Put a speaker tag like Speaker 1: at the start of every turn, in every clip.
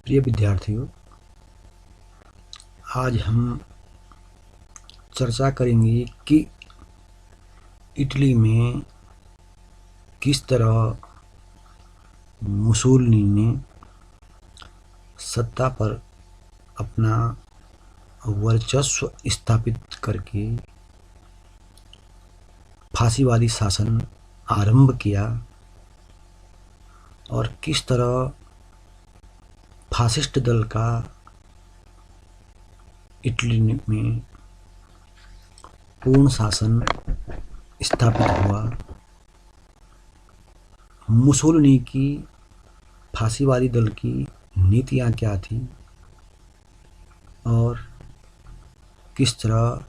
Speaker 1: प्रिय विद्यार्थियों, आज हम चर्चा करेंगे कि इटली में किस तरह मुसोलिनी ने सत्ता पर अपना वर्चस्व स्थापित करके फांसीवादी शासन आरंभ किया और किस तरह फासिस्ट दल का इटली में पूर्ण शासन स्थापित हुआ। मुसोलिनी की फांसीवादी दल की नीतियाँ क्या थी और किस तरह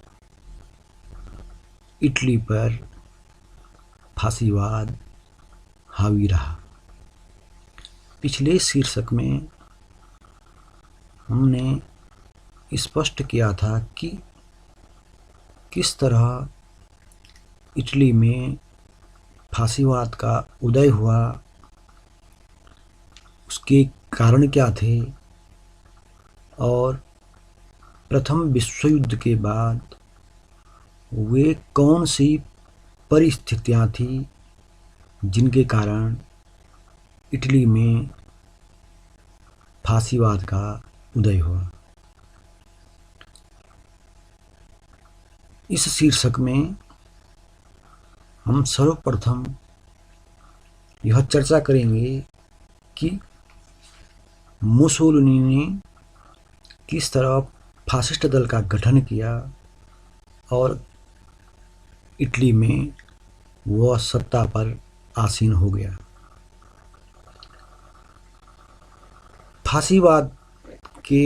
Speaker 1: इटली पर फांसीवाद हावी रहा। पिछले शीर्षक में हमने स्पष्ट किया था कि किस तरह इटली में फांसीवाद का उदय हुआ, उसके कारण क्या थे और प्रथम विश्व युद्ध के बाद वे कौन सी परिस्थितियां थी जिनके कारण इटली में फांसीवाद का उदय हुआ। इस शीर्षक में हम सर्वप्रथम यह चर्चा करेंगे कि मुसोलिनी ने किस तरह फासिस्ट दल का गठन किया और इटली में वह सत्ता पर आसीन हो गया। फांसीवाद के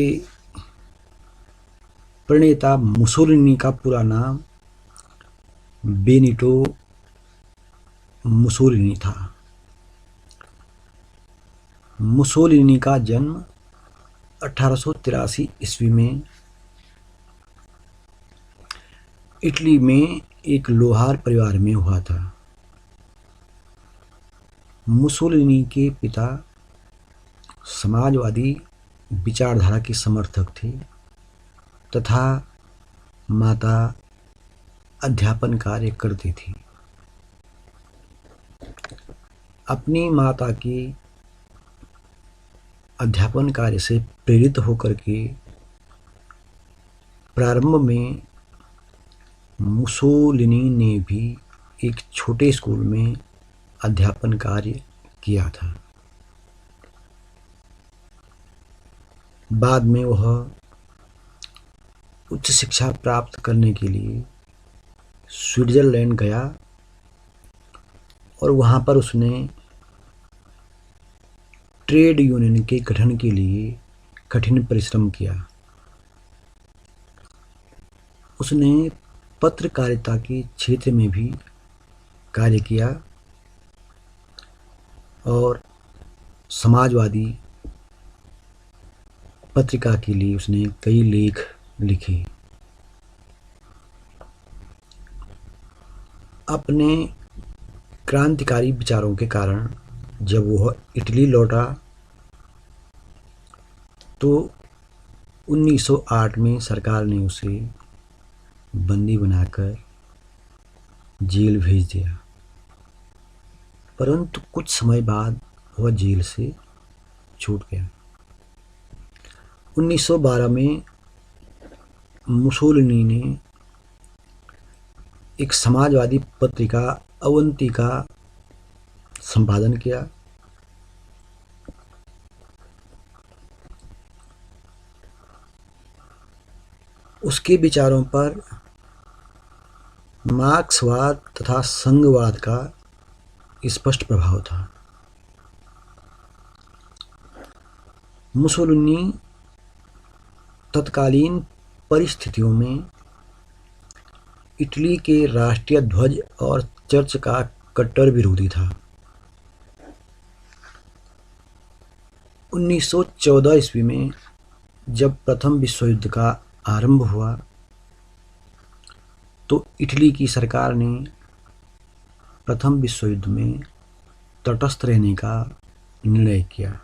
Speaker 1: प्रणेता मुसोलिनी का पूरा नाम बेनिटो मुसोलिनी था। मुसोलिनी का जन्म 1883 ईस्वी में इटली में एक लोहार परिवार में हुआ था। मुसोलिनी के पिता समाजवादी विचारधारा के समर्थक थे तथा माता अध्यापन कार्य करती थी। अपनी माता की अध्यापन कार्य से प्रेरित होकर के प्रारंभ में मुसोलिनी ने भी एक छोटे स्कूल में अध्यापन कार्य किया था। बाद में वह उच्च शिक्षा प्राप्त करने के लिए स्विट्जरलैंड गया और वहाँ पर उसने ट्रेड यूनियन के गठन के लिए कठिन परिश्रम किया। उसने पत्रकारिता के क्षेत्र में भी कार्य किया और समाजवादी पत्रिका के लिए उसने कई लेख लिखे। अपने क्रांतिकारी विचारों के कारण जब वह इटली लौटा तो 1908 में सरकार ने उसे बंदी बनाकर जेल भेज दिया, परंतु कुछ समय बाद वह जेल से छूट गया। 1912 में मुसोलिनी ने एक समाजवादी पत्रिका अवंती का संपादन किया। उसके विचारों पर मार्क्सवाद तथा संघवाद का स्पष्ट प्रभाव था। मुसोलिनी तत्कालीन परिस्थितियों में इटली के राष्ट्रीय ध्वज और चर्च का कट्टर विरोधी था। 1914 ईस्वी में जब प्रथम विश्व युद्ध का आरंभ हुआ तो इटली की सरकार ने प्रथम विश्व युद्ध में तटस्थ रहने का निर्णय किया।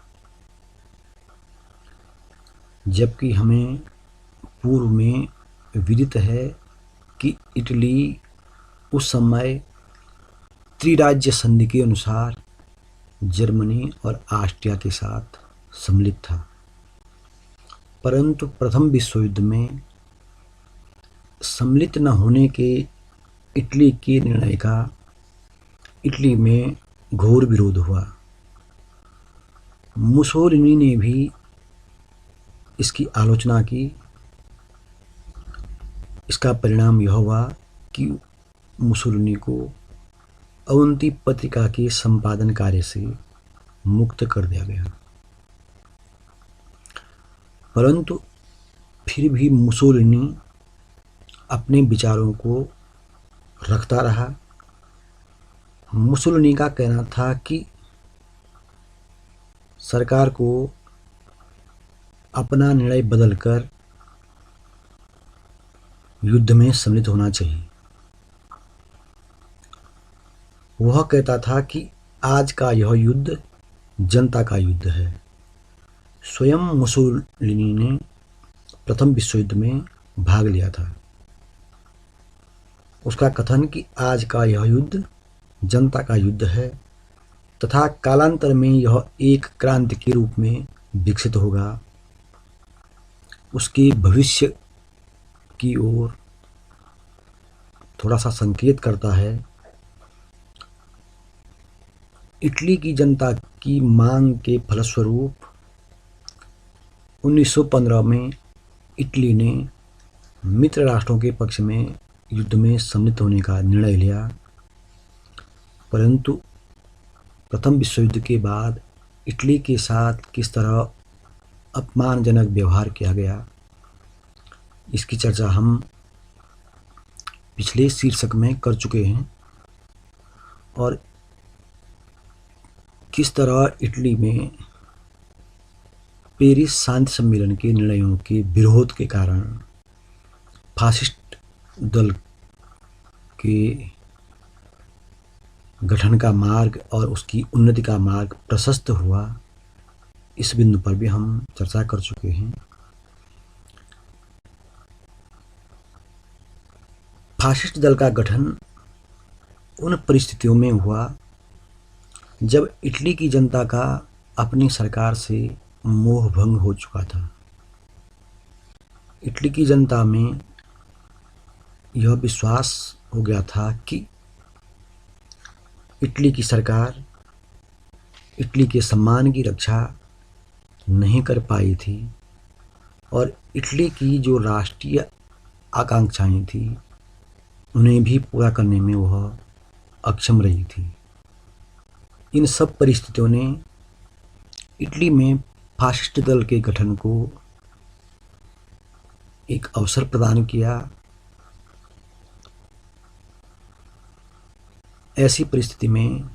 Speaker 1: जबकि हमें पूर्व में विदित है कि इटली उस समय त्रिराज्य संधि के अनुसार जर्मनी और ऑस्ट्रिया के साथ सम्मिलित था। परंतु प्रथम विश्व युद्ध में सम्मिलित न होने के इटली के निर्णय का इटली में घोर विरोध हुआ। मुसोलिनी ने भी इसकी आलोचना की। इसका परिणाम यह हुआ कि मुसोलिनी को अवंती पत्रिका के संपादन कार्य से मुक्त कर दिया गया। परंतु फिर भी मुसोलिनी अपने विचारों को रखता रहा। मुसोलिनी का कहना था कि सरकार को अपना निर्णय बदलकर युद्ध में सम्मिलित होना चाहिए। वह कहता था कि आज का यह युद्ध जनता का युद्ध है। स्वयं मुसोलिनी ने प्रथम विश्व युद्ध में भाग लिया था। उसका कथन कि आज का यह युद्ध जनता का युद्ध है तथा कालांतर में यह एक क्रांति के रूप में विकसित होगा, उसके भविष्य की ओर थोड़ा सा संकेत करता है। इटली की जनता की मांग के फलस्वरूप 1915 में इटली ने मित्र राष्ट्रों के पक्ष में युद्ध में सम्मिलित होने का निर्णय लिया। परंतु प्रथम विश्व युद्ध के बाद इटली के साथ किस तरह अपमानजनक व्यवहार किया गया, इसकी चर्चा हम पिछले शीर्षक में कर चुके हैं। और किस तरह इटली में पेरिस शांति सम्मेलन के निर्णयों के विरोध के कारण फासिस्ट दल के गठन का मार्ग और उसकी उन्नति का मार्ग प्रशस्त हुआ, इस बिंदु पर भी हम चर्चा कर चुके हैं। फासिस्ट दल का गठन उन परिस्थितियों में हुआ जब इटली की जनता का अपनी सरकार से मोह भंग हो चुका था। इटली की जनता में यह विश्वास हो गया था कि इटली की सरकार इटली के सम्मान की रक्षा नहीं कर पाई थी और इटली की जो राष्ट्रीय आकांक्षाएं थी उन्हें भी पूरा करने में वह अक्षम रही थी। इन सब परिस्थितियों ने इटली में फासिस्ट दल के गठन को एक अवसर प्रदान किया। ऐसी परिस्थिति में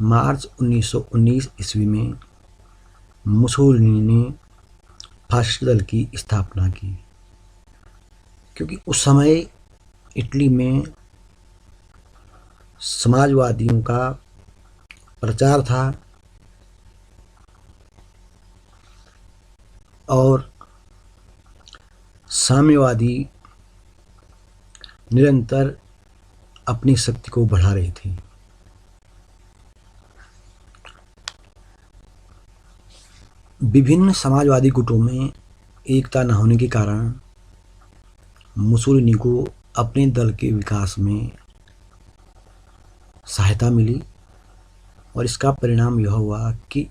Speaker 1: मार्च 1919 ईस्वी में मुसोलिनी ने फासिस्ट दल की स्थापना की, क्योंकि उस समय इटली में समाजवादियों का प्रचार था और साम्यवादी निरंतर अपनी शक्ति को बढ़ा रही थी। विभिन्न समाजवादी गुटों में एकता न होने के कारण मुसोलिनी को अपने दल के विकास में सहायता मिली और इसका परिणाम यह हुआ कि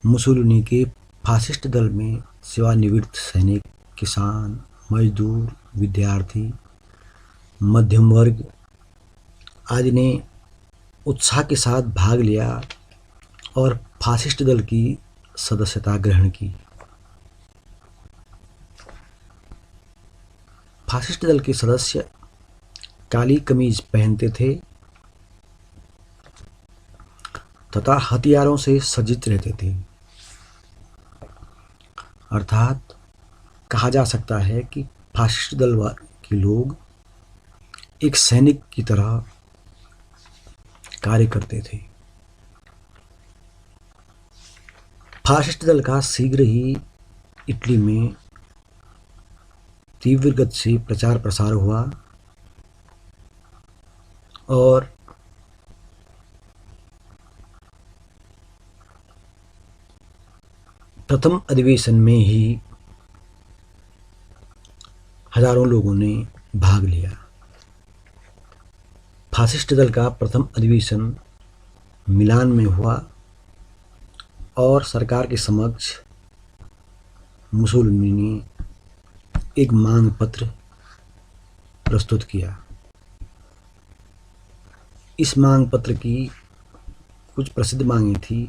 Speaker 1: मुसोलिनी के फासिस्ट दल में सेवानिवृत्त सैनिक, किसान, मजदूर, विद्यार्थी, मध्यम वर्ग आदि ने उत्साह के साथ भाग लिया और फासिस्ट दल की सदस्यता ग्रहण की। फासिस्ट दल के सदस्य काली कमीज पहनते थे तथा हथियारों से सज्जित रहते थे। अर्थात कहा जा सकता है कि फासिस्ट दल के लोग एक सैनिक की तरह कार्य करते थे। फासिस्ट दल का शीघ्र ही इटली में तीव्र गति से प्रचार प्रसार हुआ और प्रथम अधिवेशन में ही हजारों लोगों ने भाग लिया। फासिस्ट दल का प्रथम अधिवेशन मिलान में हुआ और सरकार के समक्ष मुसोलिनी ने एक मांग पत्र प्रस्तुत किया। इस मांग पत्र की कुछ प्रसिद्ध मांगें थी।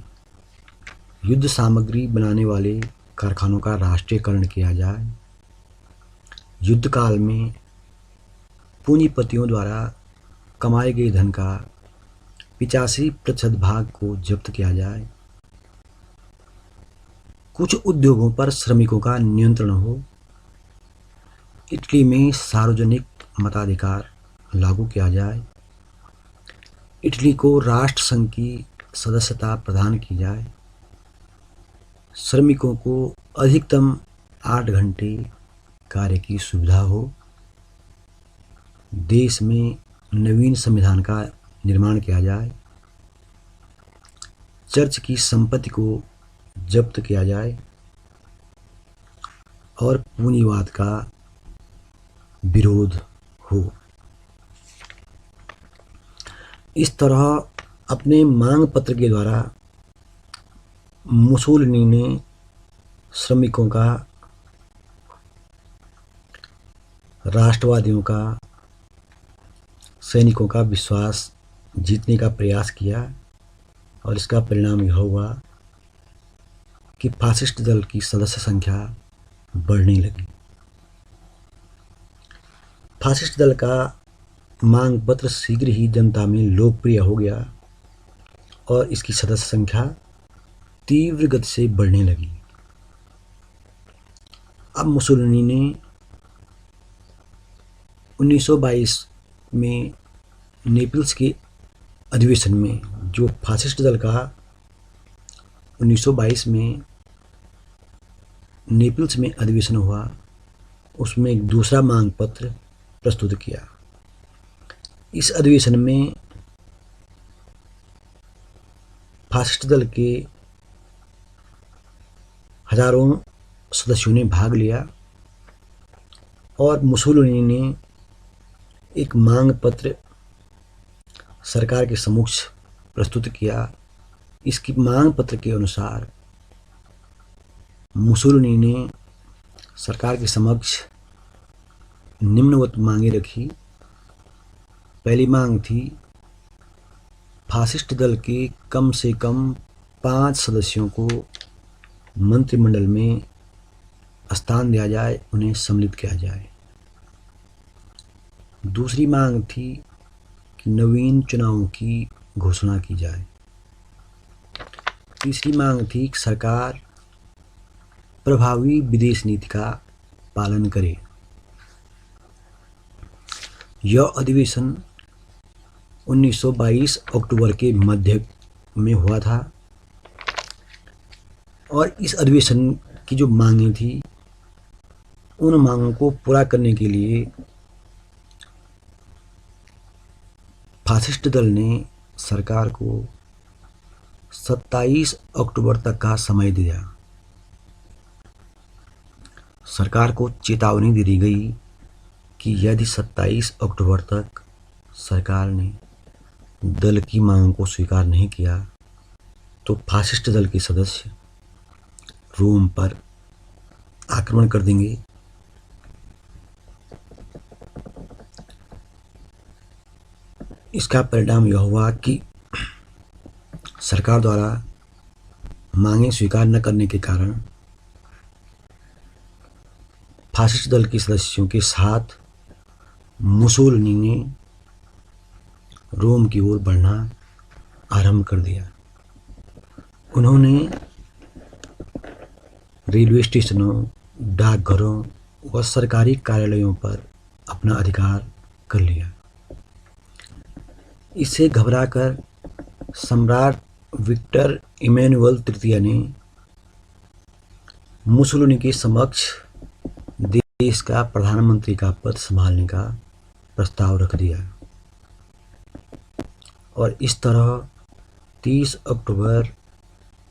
Speaker 1: युद्ध सामग्री बनाने वाले कारखानों का राष्ट्रीयकरण किया जाए, युद्ध काल में पूंजीपतियों द्वारा कमाए गए धन का 85% भाग को जब्त किया जाए, कुछ उद्योगों पर श्रमिकों का नियंत्रण हो, इटली में सार्वजनिक मताधिकार लागू किया जाए, इटली को राष्ट्र संघ की सदस्यता प्रदान की जाए, श्रमिकों को अधिकतम 8 घंटे कार्य की सुविधा हो, देश में नवीन संविधान का निर्माण किया जाए, चर्च की संपत्ति को जब्त किया जाए और पूंजीवाद का विरोध हो। इस तरह अपने मांग पत्र के द्वारा मुसोलिनी ने श्रमिकों का, राष्ट्रवादियों का, सैनिकों का विश्वास जीतने का प्रयास किया और इसका परिणाम यह हुआ कि फासिस्ट दल की सदस्य संख्या बढ़ने लगी। फासिस्ट दल का मांग पत्र शीघ्र ही जनता में लोकप्रिय हो गया और इसकी सदस्य संख्या तीव्र गति से बढ़ने लगी। अब मुसोलिनी ने 1922 में नेपल्स के अधिवेशन में, जो फासिस्ट दल का 1922 में नेपल्स में अधिवेशन हुआ, उसमें एक दूसरा मांग पत्र प्रस्तुत किया। इस अधिवेशन में फासिस्ट दल के हजारों सदस्यों ने भाग लिया और मुसोलिनी ने एक मांग पत्र सरकार के समक्ष प्रस्तुत किया। इसकी मांग पत्र के अनुसार मुसोलिनी ने सरकार के समक्ष निम्नवत मांगे रखी। पहली मांग थी, फासिस्ट दल के कम से कम 5 सदस्यों को मंत्रिमंडल में स्थान दिया जाए, उन्हें सम्मिलित किया जाए। दूसरी मांग थी कि नवीन चुनावों की घोषणा की जाए। तीसरी मांग थी कि सरकार प्रभावी विदेश नीति का पालन करे। यह अधिवेशन 1922 अक्टूबर के मध्य में हुआ था और इस अधिवेशन की जो मांगें थी, उन मांगों को पूरा करने के लिए फासिस्ट दल ने सरकार को 27 अक्टूबर तक का समय दिया। सरकार को चेतावनी दे दी गई कि यदि 27 अक्टूबर तक सरकार ने दल की मांगों को स्वीकार नहीं किया तो फासिस्ट दल के सदस्य रोम पर आक्रमण कर देंगे। इसका परिणाम यह हुआ कि सरकार द्वारा मांगें स्वीकार न करने के कारण फासिस्ट दल के सदस्यों के साथ मुसोलिनी ने रोम की ओर बढ़ना आरंभ कर दिया। उन्होंने रेलवे स्टेशनों, डाकघरों व सरकारी कार्यालयों पर अपना अधिकार कर लिया। इससे घबराकर सम्राट विक्टर इमैनुअल तृतीय ने मुसोलिनी के समक्ष देश का प्रधानमंत्री का पद संभालने का प्रस्ताव रख दिया और इस तरह 30 अक्टूबर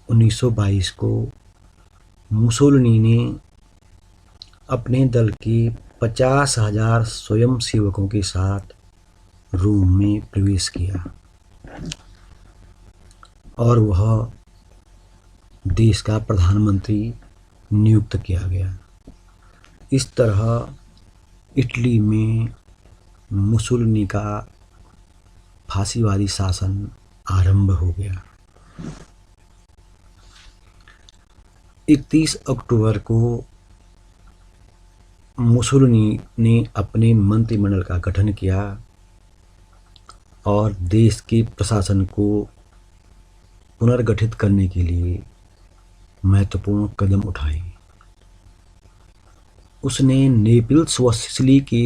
Speaker 1: 1922 को मुसोलिनी ने अपने दल के 50,000 स्वयंसेवकों के साथ रोम में प्रवेश किया और वह देश का प्रधानमंत्री नियुक्त किया गया। इस तरह इटली में मुसोलिनी का फांसीवादी शासन आरंभ हो गया। 31 अक्टूबर को मुसोलिनी ने अपने मंत्रिमंडल का गठन किया और देश के प्रशासन को पुनर्गठित करने के लिए महत्वपूर्ण कदम उठाए। उसने नेपल्स व सिसिली के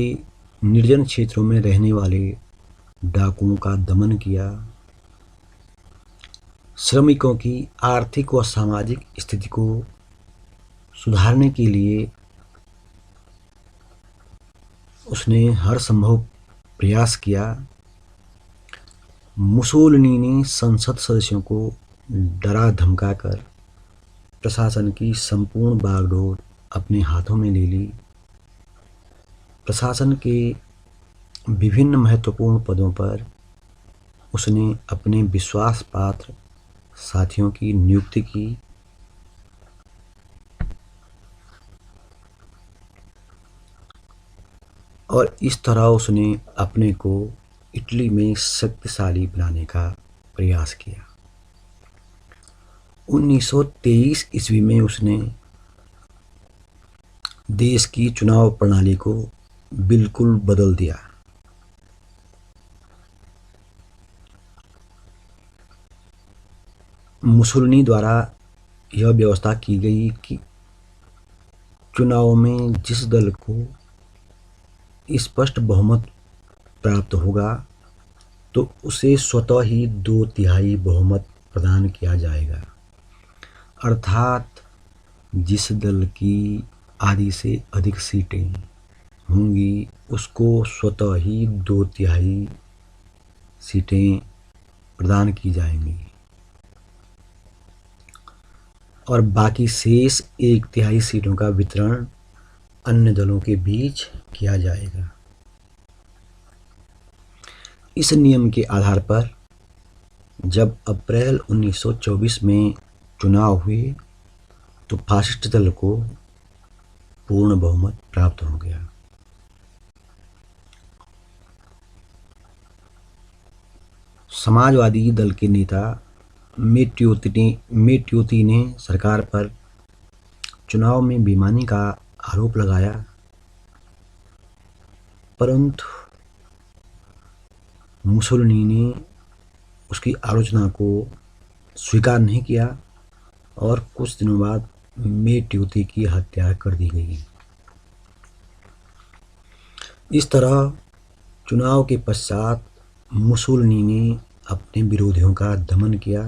Speaker 1: निर्जन क्षेत्रों में रहने वाले डाकुओं का दमन किया। श्रमिकों की आर्थिक व सामाजिक स्थिति को सुधारने के लिए उसने हर संभव प्रयास किया। मुसोलिनी ने संसद सदस्यों को डरा धमकाकर प्रशासन की संपूर्ण बागडोर अपने हाथों में ले ली। प्रशासन के विभिन्न महत्वपूर्ण पदों पर उसने अपने विश्वास पात्र साथियों की नियुक्ति की। और इस तरह उसने अपने को इटली में शक्तिशाली बनाने का प्रयास किया। 1923 ईस्वी में उसने देश की चुनाव प्रणाली को बिल्कुल बदल दिया। मुसोलिनी द्वारा यह व्यवस्था की गई कि चुनाव में जिस दल को स्पष्ट बहुमत प्राप्त होगा तो उसे स्वतः ही 2/3 बहुमत प्रदान किया जाएगा, अर्थात जिस दल की आधी से अधिक सीटें होंगी उसको स्वतः ही 2/3 सीटें प्रदान की जाएंगी और बाकी शेष 1/3 सीटों का वितरण अन्य दलों के बीच किया जाएगा। इस नियम के आधार पर जब अप्रैल 1924 में चुनाव हुए तो फासिस्ट दल को पूर्ण बहुमत प्राप्त हो गया। समाजवादी दल के नेता मेट्योती ने सरकार पर चुनाव में बेईमानी का आरोप लगाया, परंतु मुसोलिनी ने उसकी आलोचना को स्वीकार नहीं किया और कुछ दिनों बाद मेट्योती की हत्या कर दी गई। इस तरह चुनाव के पश्चात मुसोलिनी ने अपने विरोधियों का दमन किया।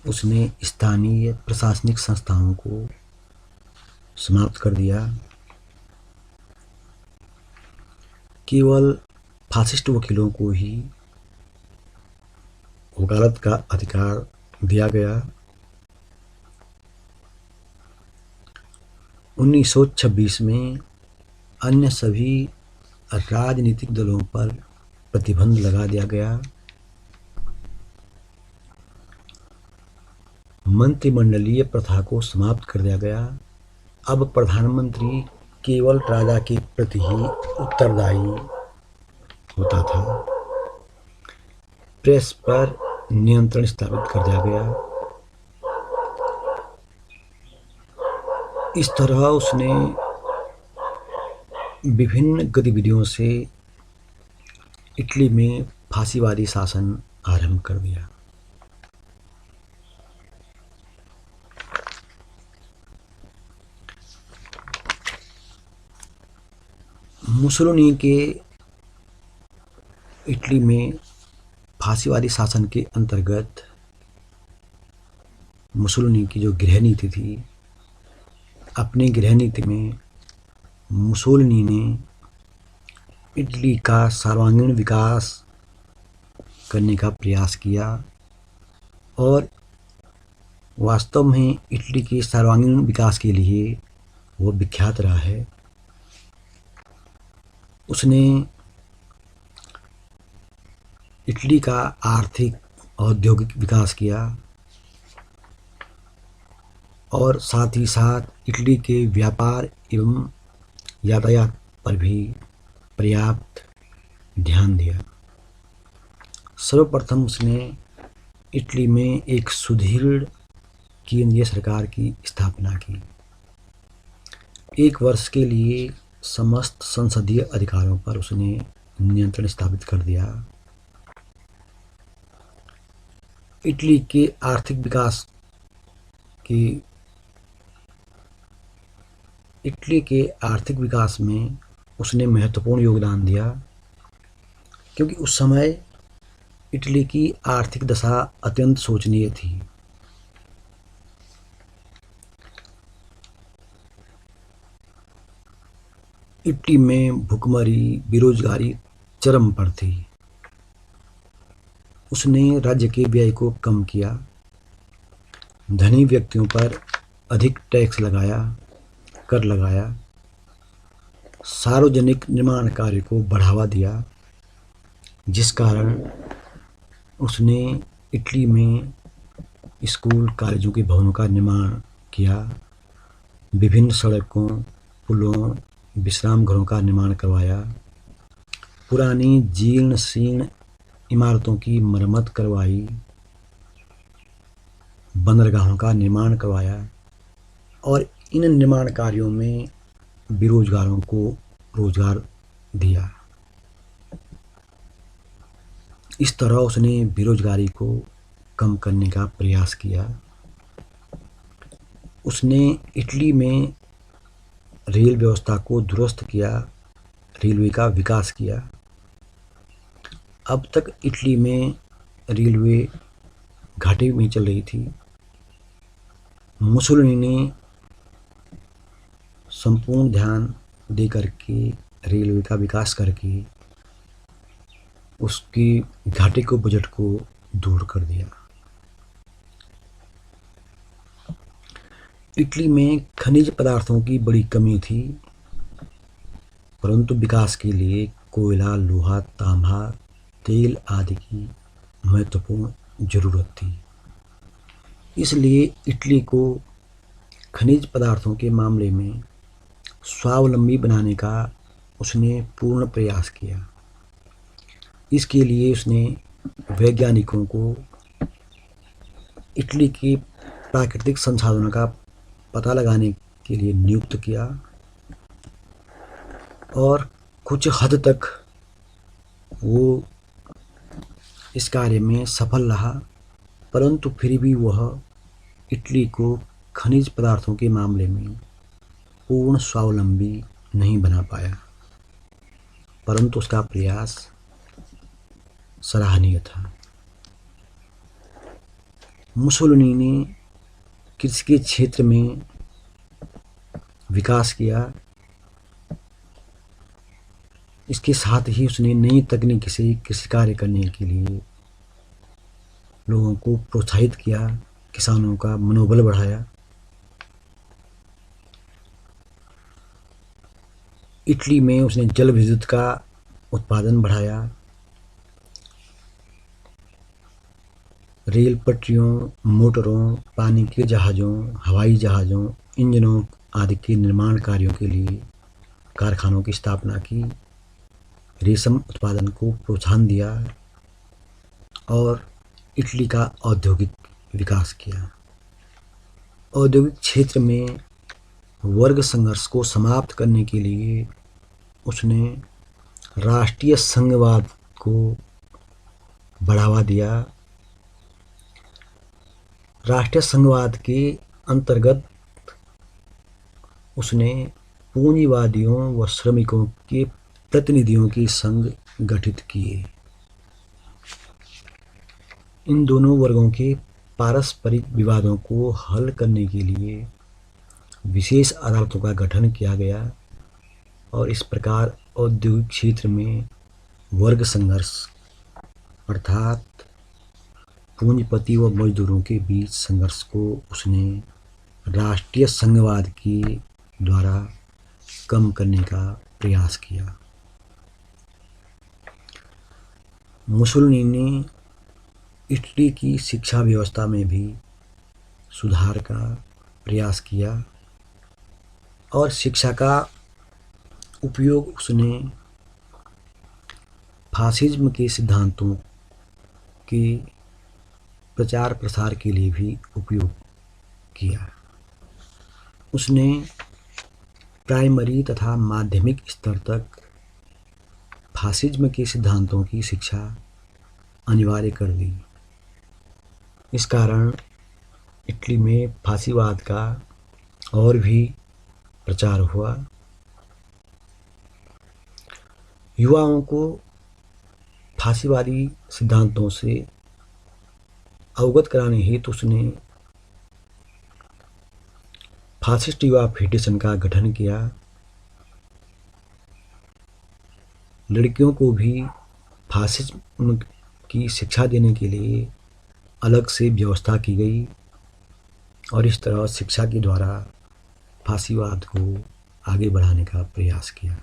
Speaker 1: उसने स्थानीय प्रशासनिक संस्थाओं को समाप्त कर दिया। केवल फासिस्ट वकीलों को ही वकालत का अधिकार दिया गया। 1926 में अन्य सभी राजनीतिक दलों पर प्रतिबंध लगा दिया गया। मंत्रिमंडलीय प्रथा को समाप्त कर दिया गया। अब प्रधानमंत्री केवल राजा के प्रति ही उत्तरदायी होता था। प्रेस पर नियंत्रण स्थापित कर दिया गया। इस तरह उसने विभिन्न गतिविधियों से इटली में फांसीवादी शासन आरंभ कर दिया। मुसोलिनी के इटली में फांसीवादी शासन के अंतर्गत मुसोलिनी की जो गृह नीति थी, अपनी गृह नीति में मुसोलिनी ने इटली का सर्वांगीण विकास करने का प्रयास किया और वास्तव में इटली के सर्वांगीण विकास के लिए वो विख्यात रहा है। उसने इटली का आर्थिक औद्योगिक विकास किया और साथ ही साथ इटली के व्यापार एवं यातायात पर भी पर्याप्त ध्यान दिया। सर्वप्रथम उसने इटली में एक सुदृढ़ केंद्रीय सरकार की स्थापना की। 1 वर्ष के लिए समस्त संसदीय अधिकारों पर उसने नियंत्रण स्थापित कर दिया। इटली के आर्थिक विकास में उसने महत्वपूर्ण योगदान दिया, क्योंकि उस समय इटली की आर्थिक दशा अत्यंत शोचनीय थी। इटली में भुखमरी, बेरोजगारी चरम पर थी। उसने राज्य के व्यय को कम किया, धनी व्यक्तियों पर अधिक टैक्स कर लगाया, सार्वजनिक निर्माण कार्य को बढ़ावा दिया, जिस कारण उसने इटली में स्कूल कॉलेजों के भवनों का निर्माण किया, विभिन्न सड़कों, पुलों, विश्राम घरों का निर्माण करवाया, पुरानी जीर्ण शीर्ण इमारतों की मरम्मत करवाई, बंदरगाहों का निर्माण करवाया और इन निर्माण कार्यों में बेरोजगारों को रोजगार दिया। इस तरह उसने बेरोजगारी को कम करने का प्रयास किया। उसने इटली में रेल व्यवस्था को दुरुस्त किया, रेलवे का विकास किया। अब तक इटली में रेलवे घाटे में चल रही थी। मुसोलिनी ने संपूर्ण ध्यान दे करके रेलवे का विकास करके उसकी घाटे को बजट को दूर कर दिया। इटली में खनिज पदार्थों की बड़ी कमी थी, परंतु विकास के लिए कोयला, लोहा, तांबा, तेल आदि की महत्वपूर्ण जरूरत थी। इसलिए इटली को खनिज पदार्थों के मामले में स्वावलंबी बनाने का उसने पूर्ण प्रयास किया। इसके लिए उसने वैज्ञानिकों को इटली के प्राकृतिक संसाधनों का पता लगाने के लिए नियुक्त किया और कुछ हद तक वो इस कार्य में सफल रहा, परंतु फिर भी वह इटली को खनिज पदार्थों के मामले में पूर्ण स्वावलंबी नहीं बना पाया, परंतु उसका प्रयास सराहनीय था। मुसोलिनी ने कृषि के क्षेत्र में विकास किया। इसके साथ ही उसने नई तकनीक से कृषि कार्य करने के लिए लोगों को प्रोत्साहित किया, किसानों का मनोबल बढ़ाया। इटली में उसने जल विद्युत का उत्पादन बढ़ाया, रेल पटरियों, मोटरों, पानी के जहाज़ों, हवाई जहाज़ों, इंजनों आदि के निर्माण कार्यों के लिए कारखानों की स्थापना की, रेशम उत्पादन को प्रोत्साहन दिया और इटली का औद्योगिक विकास किया। औद्योगिक क्षेत्र में वर्ग संघर्ष को समाप्त करने के लिए उसने राष्ट्रीय संघवाद को बढ़ावा दिया। राष्ट्रीय संघवाद के अंतर्गत उसने पूंजीवादियों व श्रमिकों के प्रतिनिधियों के संघ गठित किए। इन दोनों वर्गों के पारस्परिक विवादों को हल करने के लिए विशेष अदालतों का गठन किया गया और इस प्रकार औद्योगिक क्षेत्र में वर्ग संघर्ष अर्थात पूंजीपति व मजदूरों के बीच संघर्ष को उसने राष्ट्रीय संघवाद के द्वारा कम करने का प्रयास किया। मुसोलिनी ने इटली की शिक्षा व्यवस्था में भी सुधार का प्रयास किया और शिक्षा का उपयोग उसने फासिज्म के सिद्धांतों के प्रचार प्रसार के लिए भी उपयोग किया। उसने प्राइमरी तथा माध्यमिक स्तर तक फासिज्म के सिद्धांतों की शिक्षा अनिवार्य कर दी। इस कारण इटली में फासीवाद का और भी प्रचार हुआ। युवाओं को फासीवादी सिद्धांतों से अवगत कराने हेतु उसने फासिस्ट युवा फेडरेशन का गठन किया। लड़कियों को भी फासिज्म की शिक्षा देने के लिए अलग से व्यवस्था की गई और इस तरह शिक्षा के द्वारा फासीवाद को आगे बढ़ाने का प्रयास किया।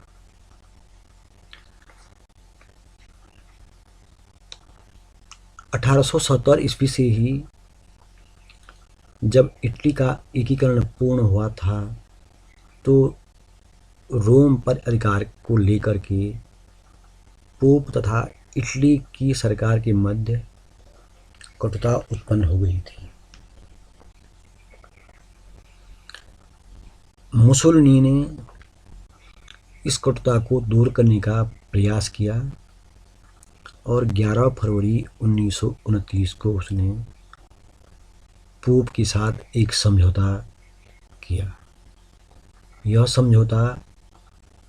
Speaker 1: 1870 ईस्वी से ही जब इटली का एकीकरण पूर्ण हुआ था तो रोम पर अधिकार को लेकर के पोप तथा इटली की सरकार के मध्य कटुता उत्पन्न हो गई थी। मुसोलिनी ने इस कटुता को दूर करने का प्रयास किया और 11 फरवरी 1929 को उसने पोप के साथ एक समझौता किया। यह समझौता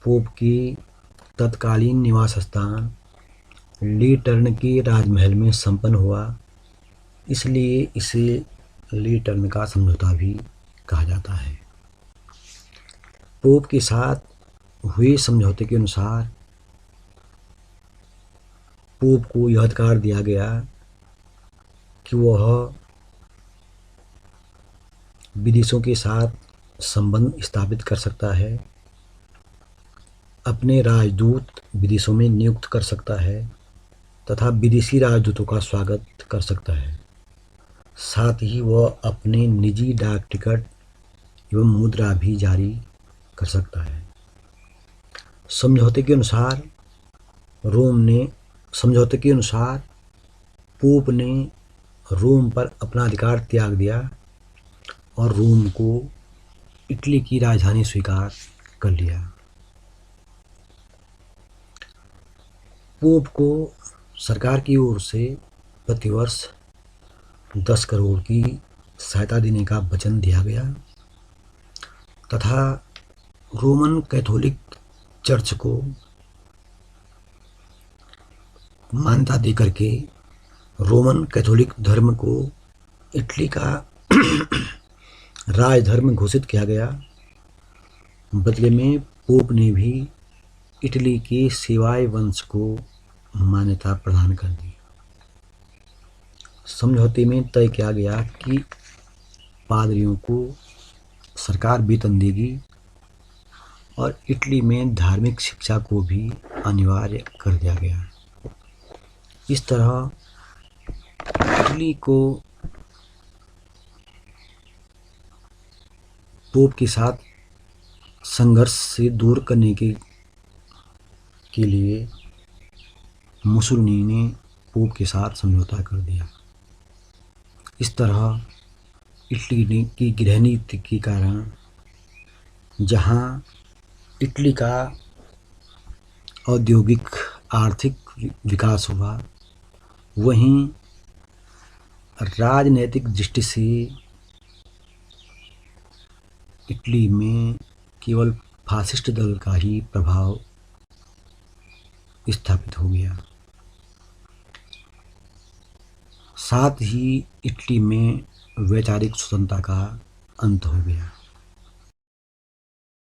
Speaker 1: पोप के तत्कालीन निवास स्थान लेटर्न के राजमहल में संपन्न हुआ, इसलिए इसे लेटर्न का समझौता भी कहा जाता है। पोप के साथ हुए समझौते के अनुसार पोप को यह अधिकार दिया गया कि वह विदेशों के साथ संबंध स्थापित कर सकता है, अपने राजदूत विदेशों में नियुक्त कर सकता है तथा विदेशी राजदूतों का स्वागत कर सकता है। साथ ही वह अपने निजी डाक टिकट एवं मुद्रा भी जारी कर सकता है। समझौते के अनुसार पोप ने रोम पर अपना अधिकार त्याग दिया और रोम को इटली की राजधानी स्वीकार कर लिया। पोप को सरकार की ओर से प्रतिवर्ष 10 करोड़ की सहायता देने का वचन दिया गया तथा रोमन कैथोलिक चर्च को मान्यता देकर के रोमन कैथोलिक धर्म को इटली का राजधर्म घोषित किया गया। बदले में पोप ने भी इटली के सेवाय वंश को मान्यता प्रदान कर दी। समझौते में तय किया गया कि पादरियों को सरकार वेतन देगी और इटली में धार्मिक शिक्षा को भी अनिवार्य कर दिया गया। इस तरह इटली को पोप के साथ संघर्ष से दूर करने के लिए मुसोलिनी ने पोप के साथ समझौता कर दिया। इस तरह इटली की गृहनीति के कारण जहां इटली का औद्योगिक आर्थिक विकास हुआ, वहीं राजनैतिक दृष्टि से इटली में केवल फासिस्ट दल का ही प्रभाव स्थापित हो गया। साथ ही इटली में वैचारिक स्वतंत्रता का अंत हो गया।